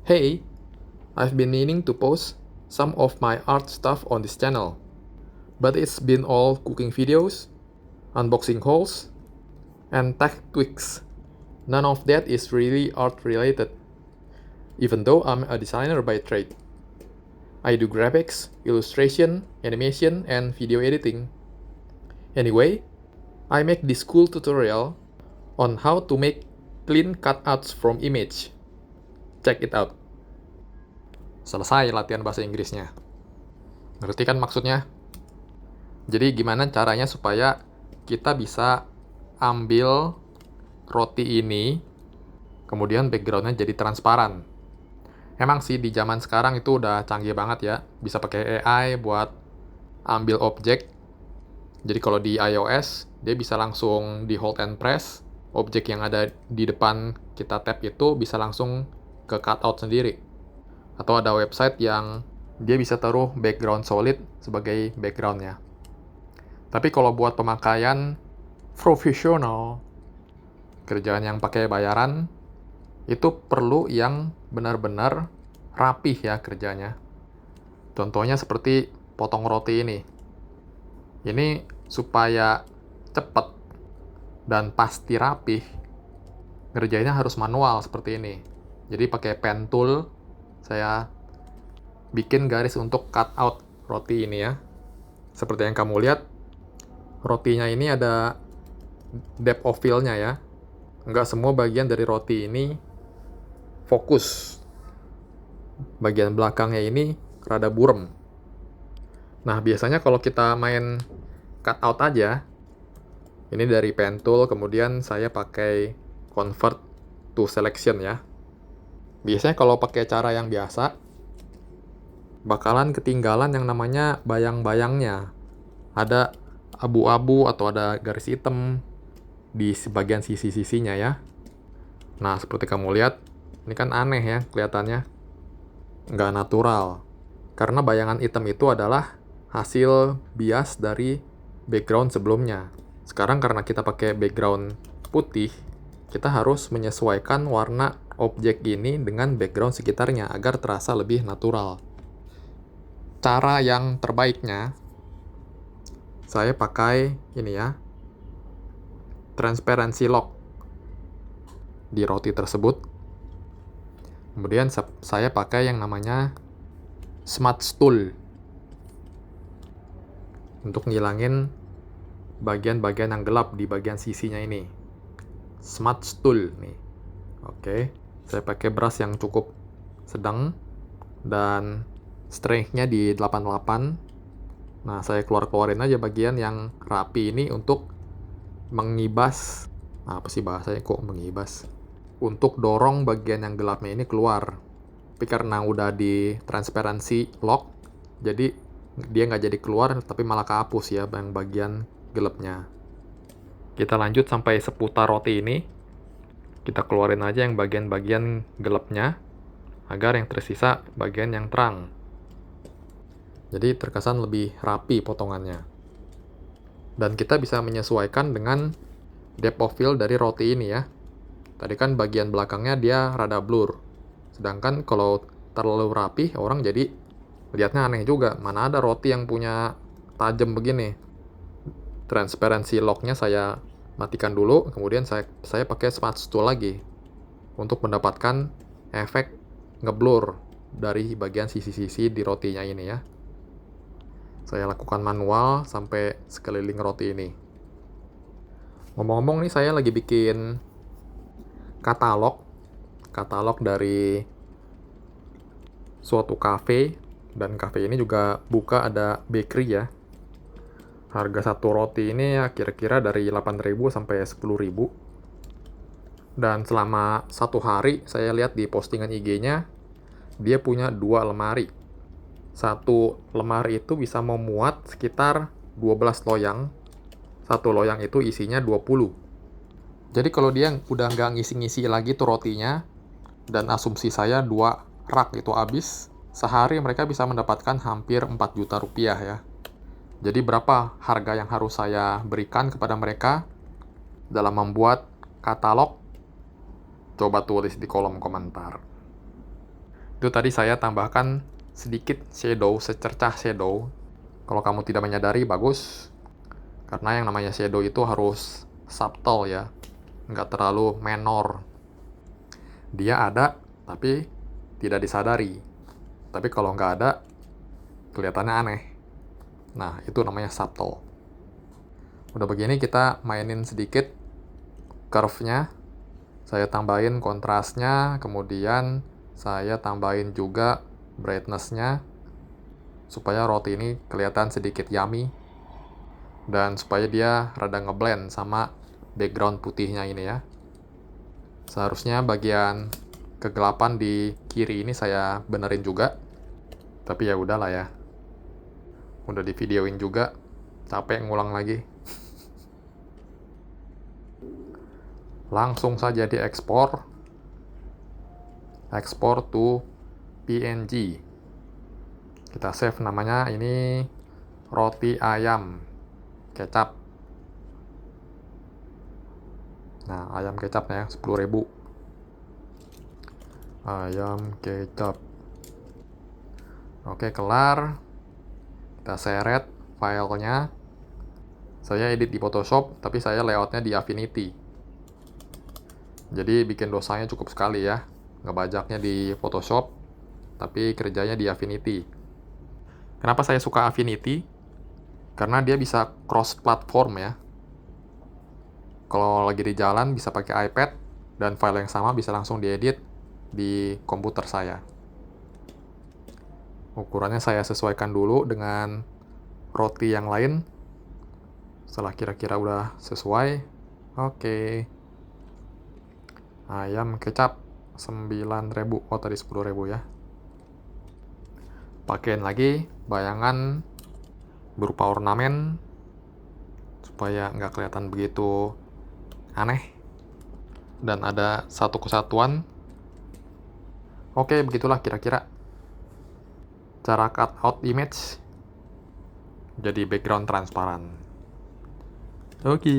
Hey, I've been meaning to post some of my art stuff on this channel, but it's been all cooking videos, unboxing hauls, and tech tweaks. None of that is really art related, even though I'm a designer by trade. I do graphics, illustration, animation, and video editing. Anyway, I make this cool tutorial on how to make clean cutouts from image. Check it out. Selesai latihan bahasa Inggrisnya. Ngerti kan maksudnya? Jadi gimana caranya supaya kita bisa ambil roti ini, kemudian backgroundnya jadi transparan. Emang sih di zaman sekarang itu udah canggih banget ya, bisa pakai AI buat ambil objek. Jadi kalau di iOS, dia bisa langsung di hold and press, objek yang ada di depan kita tap itu bisa langsung ke cutout sendiri. Atau ada website yang dia bisa taruh background solid sebagai backgroundnya. Tapi kalau buat pemakaian profesional, kerjaan yang pakai bayaran, itu perlu yang benar-benar rapih ya kerjanya. Contohnya seperti potong roti ini. Ini supaya cepat dan pasti rapih, ngerjainnya harus manual seperti ini. Jadi pakai pen tool, saya bikin garis untuk cut out roti ini ya. Seperti yang kamu lihat, rotinya ini ada depth of fill-nya ya. Nggak semua bagian dari roti ini fokus. Bagian belakangnya ini rada burem. Nah, biasanya kalau kita main cut out aja, ini dari pen tool, kemudian saya pakai convert to selection ya. Biasanya kalau pakai cara yang biasa, bakalan ketinggalan yang namanya bayang-bayangnya. Ada abu-abu atau ada garis hitam di sebagian sisi-sisinya ya. Nah, seperti kamu lihat, ini kan aneh ya kelihatannya. Nggak natural. Karena bayangan hitam itu adalah hasil bias dari background sebelumnya. Sekarang karena kita pakai background putih, kita harus menyesuaikan warna objek ini dengan background sekitarnya agar terasa lebih natural. Cara yang terbaiknya, saya pakai ini ya, transparency lock di roti tersebut. Kemudian saya pakai yang namanya smudge tool untuk ngilangin bagian-bagian yang gelap di bagian sisinya ini. Smudge tool nih. Oke, saya pakai brush yang cukup sedang dan strength-nya di 88. Nah, saya keluarin aja bagian yang rapi ini untuk mengibas. Apa sih bahasanya kok mengibas? Untuk dorong bagian yang gelapnya ini keluar. Tapi karena udah di transparency lock, jadi dia nggak jadi keluar, tapi malah kehapus ya yang bagian gelapnya. Kita lanjut sampai seputar roti ini. Kita keluarin aja yang bagian-bagian gelapnya, agar yang tersisa bagian yang terang. Jadi terkesan lebih rapi potongannya. Dan kita bisa menyesuaikan dengan depth of fill dari roti ini ya. Tadi kan bagian belakangnya dia rada blur. Sedangkan kalau terlalu rapi, orang jadi lihatnya aneh juga. Mana ada roti yang punya tajam begini. Transparency lock-nya saya matikan dulu, kemudian saya pakai smudge tool lagi untuk mendapatkan efek ngeblur dari bagian sisi-sisi di rotinya ini ya. Saya lakukan manual sampai sekeliling roti ini. Ngomong-ngomong nih, saya lagi bikin katalog dari suatu cafe, dan cafe ini juga buka ada bakery ya. Harga satu roti ini ya kira-kira dari 8.000 sampai 10.000. Dan selama satu hari saya lihat di postingan IG-nya, dia punya 2 lemari. Satu lemari itu bisa memuat sekitar 12 loyang. Satu loyang itu isinya 20. Jadi kalau dia udah nggak ngisi-ngisi lagi tuh rotinya, dan asumsi saya 2 rak itu habis, sehari mereka bisa mendapatkan hampir 4 juta rupiah ya. Jadi berapa harga yang harus saya berikan kepada mereka dalam membuat katalog? Coba tulis di kolom komentar. Itu tadi saya tambahkan sedikit shadow, secercah shadow. Kalau kamu tidak menyadari, bagus. Karena yang namanya shadow itu harus subtle ya, nggak terlalu menor. Dia ada, tapi tidak disadari. Tapi kalau nggak ada, kelihatannya aneh. Nah, itu namanya subtle. Udah begini, kita mainin sedikit curve-nya. Saya tambahin kontrasnya, kemudian saya tambahin juga brightness-nya, supaya roti ini kelihatan sedikit yummy, dan supaya dia rada ngeblend sama background putihnya ini ya. Seharusnya bagian kegelapan di kiri ini saya benerin juga, tapi ya udahlah ya. Udah di videoin juga, capek ngulang lagi. Langsung saja diekspor. Export to PNG. Kita save namanya ini roti ayam kecap. Nah, ayam kecapnya 10.000. Ayam kecap. Oke, kelar. Kita seret filenya. Saya edit di Photoshop, tapi saya layoutnya di Affinity. Jadi bikin dosanya cukup sekali ya. Ngebajaknya di Photoshop, tapi kerjanya di Affinity. Kenapa saya suka Affinity? Karena dia bisa cross-platform ya. Kalau lagi di jalan bisa pakai iPad, dan file yang sama bisa langsung diedit di komputer saya. Ukurannya saya sesuaikan dulu dengan roti yang lain. Setelah kira-kira udah sesuai, oke. Ayam kecap 9.000, oh tadi 10.000 ya. Pakein lagi bayangan berupa ornamen supaya nggak kelihatan begitu aneh dan ada satu kesatuan. Oke, begitulah kira-kira cara cut out image jadi background transparan. Oke.